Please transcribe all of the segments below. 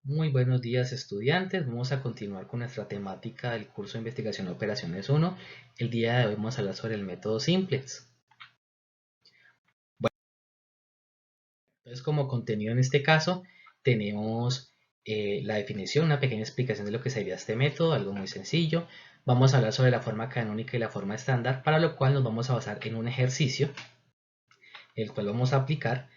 Muy buenos días, estudiantes. Vamos a continuar con nuestra temática del curso de investigación de operaciones 1. El día de hoy vamos a hablar sobre el método simplex. Bueno, entonces como contenido en este caso tenemos la definición, una pequeña explicación de lo que sería este método, algo muy sencillo. Vamos a hablar sobre la forma canónica y la forma estándar, para lo cual nos vamos a basar en un ejercicio, el cual vamos a aplicar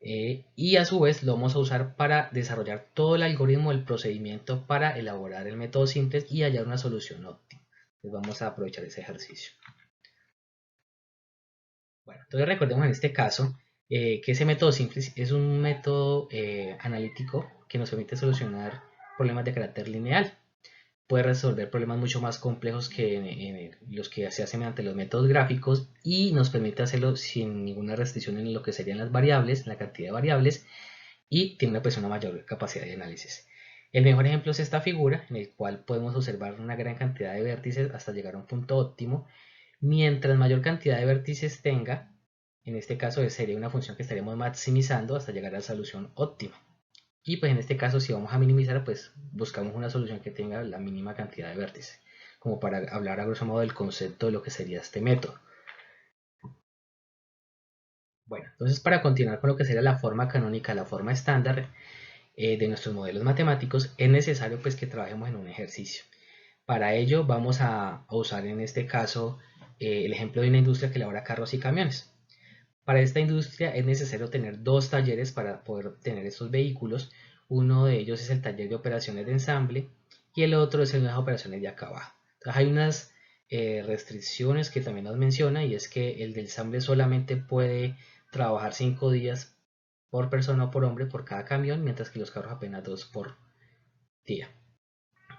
y a su vez lo vamos a usar para desarrollar todo el algoritmo, el procedimiento para elaborar el método simple y hallar una solución óptima. Entonces vamos a aprovechar ese ejercicio. Bueno, entonces recordemos en este caso que ese método simple es un método analítico que nos permite solucionar problemas de carácter lineal. Puede resolver problemas mucho más complejos que los que se hacen mediante los métodos gráficos y nos permite hacerlo sin ninguna restricción en lo que serían las variables, en la cantidad de variables, y tiene una mayor capacidad de análisis. El mejor ejemplo es esta figura, en el cual podemos observar una gran cantidad de vértices hasta llegar a un punto óptimo. Mientras mayor cantidad de vértices tenga, en este caso sería una función que estaremos maximizando hasta llegar a la solución óptima. Y pues en este caso, si vamos a minimizar, pues buscamos una solución que tenga la mínima cantidad de vértices, como para hablar a grosso modo del concepto de lo que sería este método. Bueno, entonces para continuar con lo que sería la forma canónica, la forma estándar de nuestros modelos matemáticos, es necesario pues que trabajemos en un ejercicio. Para ello vamos a usar en este caso el ejemplo de una industria que elabora carros y camiones. Para esta industria es necesario tener dos talleres para poder tener estos vehículos. Uno de ellos es el taller de operaciones de ensamble y el otro es el de las operaciones de acabado. Entonces hay unas restricciones que también nos menciona, y es que el de ensamble solamente puede trabajar 5 días por persona o por hombre por cada camión, mientras que los carros apenas 2 por día.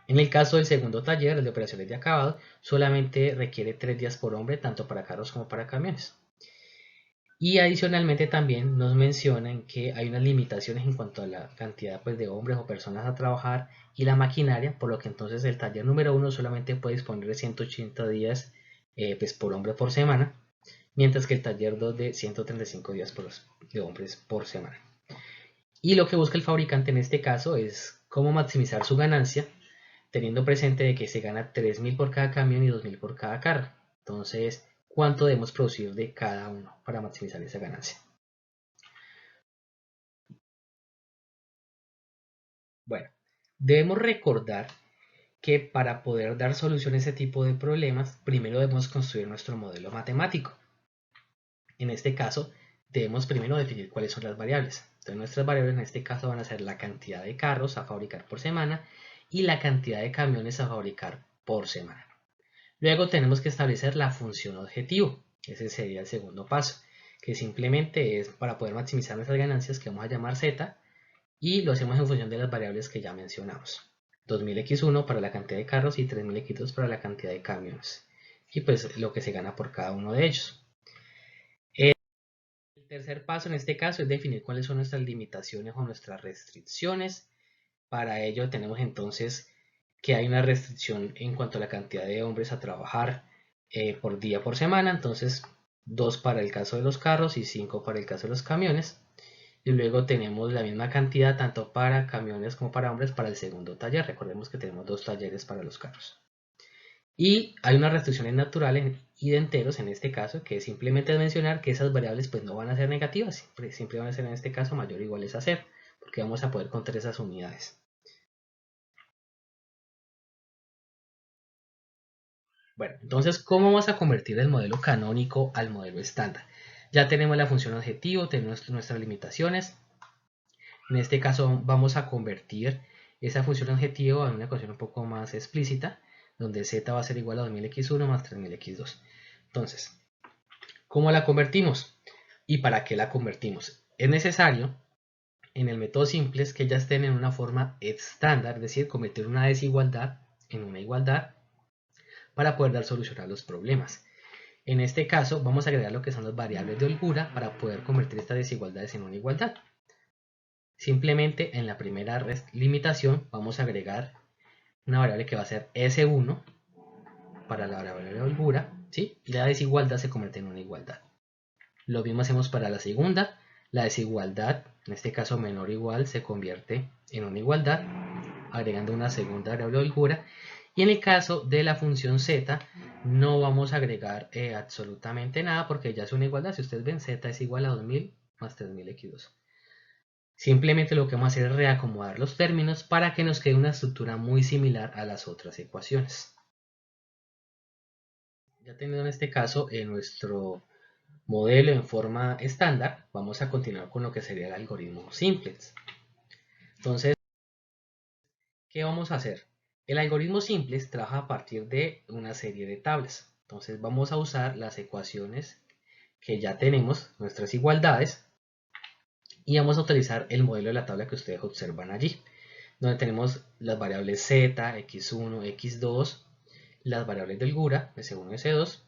En el caso del segundo taller, el de operaciones de acabado, solamente requiere 3 días por hombre, tanto para carros como para camiones. Y adicionalmente también nos mencionan que hay unas limitaciones en cuanto a la cantidad de hombres o personas a trabajar y la maquinaria, por lo que entonces el taller número 1 solamente puede disponer de 180 días por hombre por semana, mientras que el taller 2 de 135 días de hombres por semana. Y lo que busca el fabricante en este caso es cómo maximizar su ganancia, teniendo presente de que se gana 3.000 por cada camión y 2.000 por cada carro. Entonces, ¿cuánto debemos producir de cada uno para maximizar esa ganancia? Bueno, debemos recordar que para poder dar solución a ese tipo de problemas, primero debemos construir nuestro modelo matemático. En este caso, debemos primero definir cuáles son las variables. Entonces, nuestras variables en este caso van a ser la cantidad de carros a fabricar por semana y la cantidad de camiones a fabricar por semana. Luego tenemos que establecer la función objetivo. Ese sería el segundo paso, que simplemente es para poder maximizar nuestras ganancias, que vamos a llamar z, y lo hacemos en función de las variables que ya mencionamos. 2000x1 para la cantidad de carros y 3000x2 para la cantidad de camiones. Y pues lo que se gana por cada uno de ellos. El tercer paso en este caso es definir cuáles son nuestras limitaciones o nuestras restricciones. Para ello tenemos entonces que hay una restricción en cuanto a la cantidad de hombres a trabajar por día por semana. Entonces 2 para el caso de los carros y 5 para el caso de los camiones. Y luego tenemos la misma cantidad tanto para camiones como para hombres para el segundo taller. Recordemos que tenemos 2 talleres para los carros. Y hay unas restricciones naturales y de enteros en este caso, que simplemente es mencionar que esas variables pues no van a ser negativas, siempre van a ser en este caso mayor o iguales a 0, porque vamos a poder contar esas unidades. Bueno, entonces, ¿cómo vamos a convertir el modelo canónico al modelo estándar? Ya tenemos la función objetivo, tenemos nuestras limitaciones. En este caso vamos a convertir esa función objetivo a una ecuación un poco más explícita, donde z va a ser igual a 2000x1 más 3000x2. Entonces, ¿cómo la convertimos? ¿Y para qué la convertimos? Es necesario en el método simple que ya estén en una forma estándar, es decir, convertir una desigualdad en una igualdad para poder dar solución a los problemas. En este caso vamos a agregar lo que son las variables de holgura para poder convertir estas desigualdades en una igualdad. Simplemente en la primera limitación vamos a agregar una variable que va a ser S1 para la variable de holgura, ¿sí? Y la desigualdad se convierte en una igualdad. Lo mismo hacemos para la segunda. La desigualdad, en este caso menor o igual, se convierte en una igualdad. agregando una segunda variable de holgura. Y en el caso de la función z, no vamos a agregar absolutamente nada porque ya es una igualdad. Si ustedes ven, z es igual a 2000 más 3000x2. Simplemente lo que vamos a hacer es reacomodar los términos para que nos quede una estructura muy similar a las otras ecuaciones. Ya teniendo en este caso nuestro modelo en forma estándar, vamos a continuar con lo que sería el algoritmo simplex. Entonces, ¿qué vamos a hacer? El algoritmo simplex trabaja a partir de una serie de tablas. Entonces vamos a usar las ecuaciones que ya tenemos, nuestras igualdades, y vamos a utilizar el modelo de la tabla que ustedes observan allí, donde tenemos las variables z, x1, x2, las variables de holgura, s1 y s2.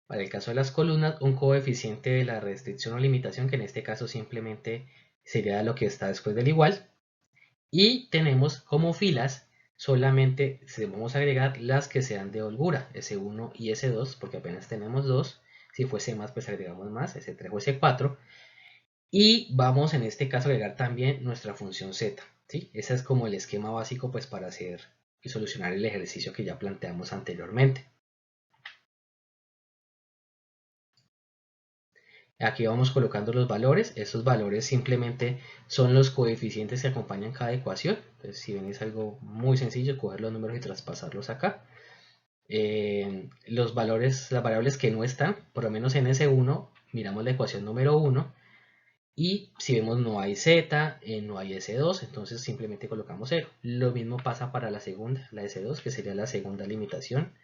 Para el caso de las columnas, un coeficiente de la restricción o limitación, que en este caso simplemente sería lo que está después del igual. Y tenemos como filas solamente vamos a agregar las que sean de holgura, S1 y S2, porque apenas tenemos dos. Si fuese más, pues agregamos más, S3 o S4. Y vamos en este caso a agregar también nuestra función z. ¿Sí? Ese es como el esquema básico pues para hacer y solucionar el ejercicio que ya planteamos anteriormente. Aquí vamos colocando los valores. Estos valores simplemente son los coeficientes que acompañan cada ecuación. Entonces, si ven, es algo muy sencillo coger los números y traspasarlos acá. Los valores, las variables que no están, por lo menos en S1, miramos la ecuación número 1. Y si vemos no hay z, no hay S2, entonces simplemente colocamos 0. Lo mismo pasa para la segunda, la S2, que sería la segunda limitación,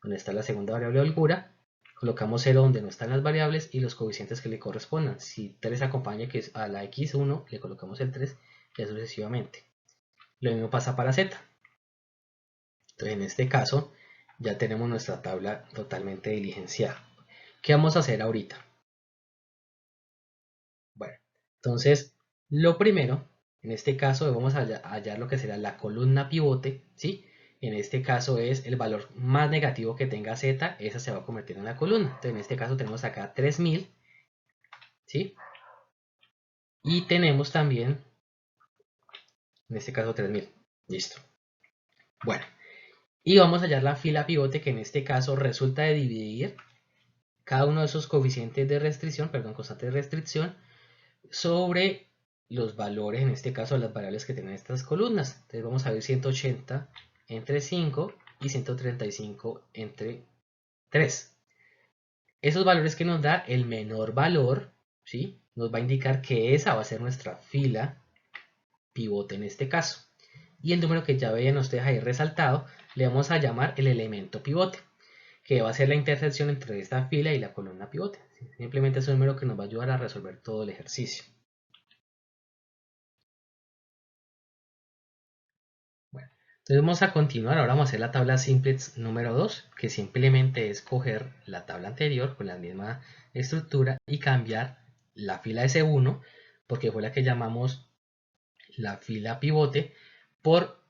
donde está la segunda variable de holgura. Colocamos 0 donde no están las variables y los coeficientes que le correspondan. Si 3 acompaña que es a la x1, le colocamos el 3 y así sucesivamente. Lo mismo pasa para z. Entonces en este caso ya tenemos nuestra tabla totalmente diligenciada. ¿Qué vamos a hacer ahorita? Bueno, entonces lo primero, en este caso vamos a hallar lo que será la columna pivote, ¿sí? En este caso es el valor más negativo que tenga z, esa se va a convertir en la columna. Entonces en este caso tenemos acá 3000, ¿sí? Y tenemos también, en este caso 3000, listo. Bueno, y vamos a hallar la fila pivote que en este caso resulta de dividir cada uno de esos coeficientes de restricción, perdón, constantes de restricción, sobre los valores, en este caso las variables que tienen estas columnas. Entonces vamos a ver 180 entre 5 y 135 entre 3. Esos valores que nos da el menor valor, ¿sí? Nos va a indicar que esa va a ser nuestra fila pivote en este caso. Y el número que ya veían ustedes ahí resaltado, le vamos a llamar el elemento pivote, que va a ser la intersección entre esta fila y la columna pivote. Simplemente es un número que nos va a ayudar a resolver todo el ejercicio. Bueno, entonces vamos a continuar. Ahora vamos a hacer la tabla simplex número 2, que simplemente es coger la tabla anterior con la misma estructura y cambiar la fila S1, porque fue la que llamamos la fila pivote, por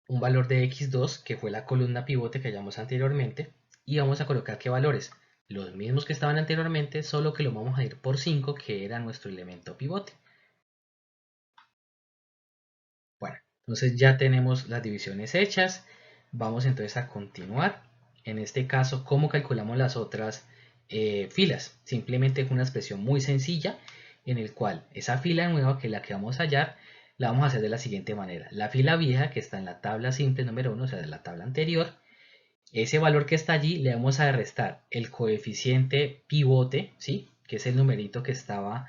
un valor de x2, que fue la columna pivote que hallamos anteriormente, y vamos a colocar qué valores, los mismos que estaban anteriormente, solo que lo vamos a ir por 5, que era nuestro elemento pivote. Bueno, entonces ya tenemos las divisiones hechas. Vamos entonces a continuar. En este caso, ¿cómo calculamos las otras filas? Simplemente es una expresión muy sencilla en el cual esa fila nueva, que es la que vamos a hallar, la vamos a hacer de la siguiente manera. La fila vieja, que está en la tabla simple número 1, o sea, de la tabla anterior, ese valor que está allí le vamos a restar el coeficiente pivote, ¿sí? Que es el numerito que estaba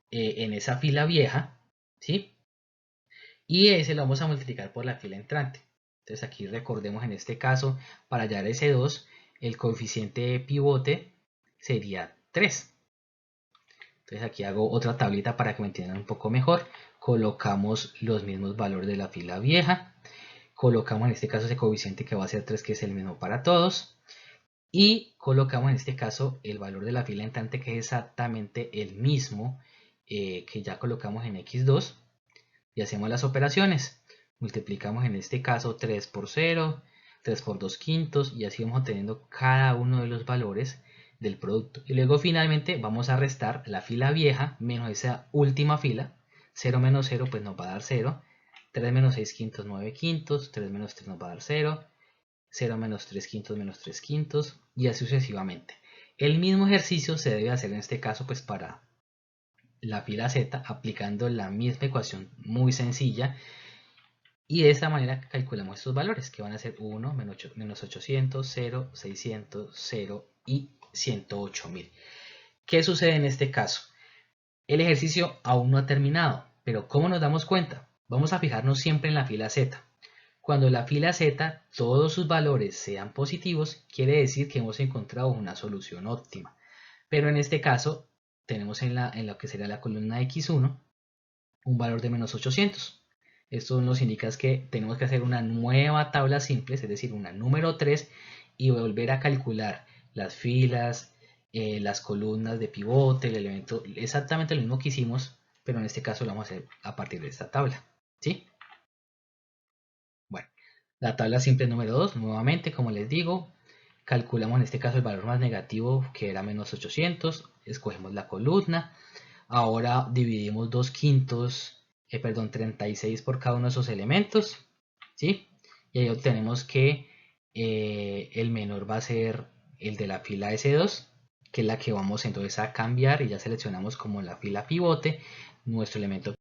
en esa fila vieja, ¿sí? Y ese lo vamos a multiplicar por la fila entrante. Entonces aquí recordemos, en este caso, para hallar S2, el coeficiente de pivote sería 3. Entonces aquí hago otra tablita para que me entiendan un poco mejor. Colocamos los mismos valores de la fila vieja. Colocamos en este caso ese coeficiente que va a ser 3, que es el mismo para todos. Y colocamos en este caso el valor de la fila entrante, que es exactamente el mismo que ya colocamos en x2. Y hacemos las operaciones. Multiplicamos en este caso 3 por 0, 3 por 2 quintos, y así vamos obteniendo cada uno de los valores del producto. Y luego finalmente vamos a restar la fila vieja menos esa última fila. 0 menos 0 pues nos va a dar 0. 3 menos 6 quintos, 9 quintos, 3 menos 3 nos va a dar 0, 0 menos 3 quintos menos 3 quintos, y así sucesivamente. El mismo ejercicio se debe hacer en este caso pues para la fila Z, aplicando la misma ecuación muy sencilla, y de esta manera calculamos estos valores que van a ser 1, menos 800, 0, 600, 0 y 108.000. ¿Qué sucede en este caso? El ejercicio aún no ha terminado, pero ¿cómo nos damos cuenta? Vamos a fijarnos siempre en la fila Z. Cuando la fila Z todos sus valores sean positivos, quiere decir que hemos encontrado una solución óptima. Pero en este caso tenemos en lo que sería la columna X1 un valor de menos 800. Esto nos indica que tenemos que hacer una nueva tabla simple, es decir, una número 3, y volver a calcular las filas, las columnas de pivote, el elemento, exactamente lo mismo que hicimos, pero en este caso lo vamos a hacer a partir de esta tabla, ¿sí? Bueno, la tabla simple número 2, nuevamente, como les digo, calculamos en este caso el valor más negativo, que era menos 800, escogemos la columna, ahora dividimos 2 quintos, 36 por cada uno de esos elementos, ¿sí? Y ahí obtenemos que el menor va a ser el de la fila S2, que es la que vamos entonces a cambiar, y ya seleccionamos como la fila pivote nuestro elemento.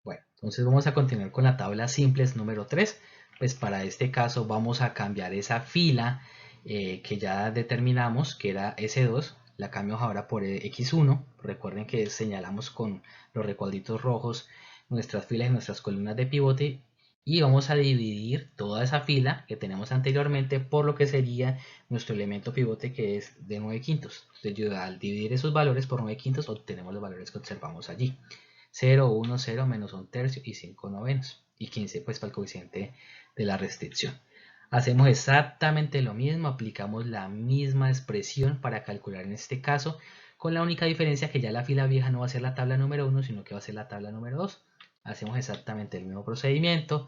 Bueno, entonces vamos a continuar con la tabla simples número 3. Pues para este caso vamos a cambiar esa fila que ya determinamos, que era S2, la cambiamos ahora por X1. Recuerden que señalamos con los recuadritos rojos nuestras filas y nuestras columnas de pivote, y vamos a dividir toda esa fila que tenemos anteriormente por lo que sería nuestro elemento pivote, que es de 9 quintos. Entonces, al dividir esos valores por 9 quintos obtenemos los valores que observamos allí. 0, 1, 0, menos 1 tercio y 5 novenos. Y 15 pues para el coeficiente de la restricción. Hacemos exactamente lo mismo, aplicamos la misma expresión para calcular en este caso, con la única diferencia que ya la fila vieja no va a ser la tabla número 1, sino que va a ser la tabla número 2. Hacemos exactamente el mismo procedimiento,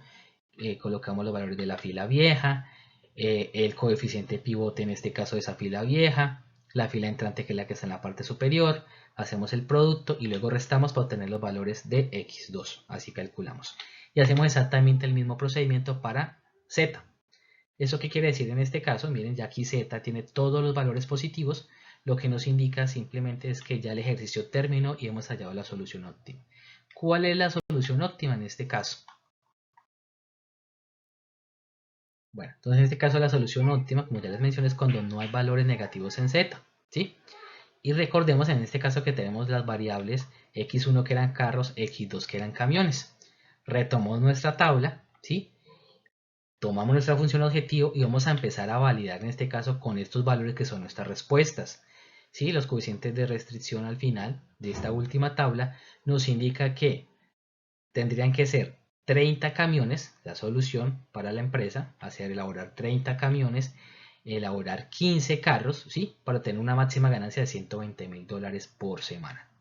colocamos los valores de la fila vieja, el coeficiente pivote en este caso de esa fila vieja, la fila entrante que es la que está en la parte superior, hacemos el producto y luego restamos para obtener los valores de X2, así calculamos. Y hacemos exactamente el mismo procedimiento para Z. ¿Eso qué quiere decir en este caso? Miren, ya aquí Z tiene todos los valores positivos, lo que nos indica simplemente es que ya el ejercicio terminó y hemos hallado la solución óptima. ¿Cuál es la solución óptima en este caso? Bueno, entonces en este caso la solución óptima, como ya les mencioné, es cuando no hay valores negativos en Z, ¿sí? Y recordemos en este caso que tenemos las variables X1 que eran carros, X2 que eran camiones. Retomamos nuestra tabla, ¿sí? Tomamos nuestra función objetivo y vamos a empezar a validar en este caso con estos valores que son nuestras respuestas. ¿Sí? Los coeficientes de restricción al final de esta última tabla nos indica que tendrían que ser 30 camiones, la solución para la empresa, hacer elaborar 30 camiones, elaborar 15 carros, ¿sí? Para tener una máxima ganancia de $120.000 por semana.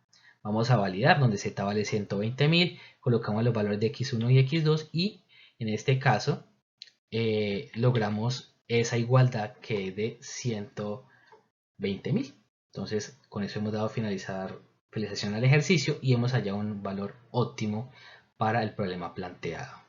Vamos a validar donde Z vale 120.000, colocamos los valores de X1 y X2 y en este caso logramos esa igualdad que es de 120.000. Entonces con eso hemos dado finalización al ejercicio y hemos hallado un valor óptimo para el problema planteado.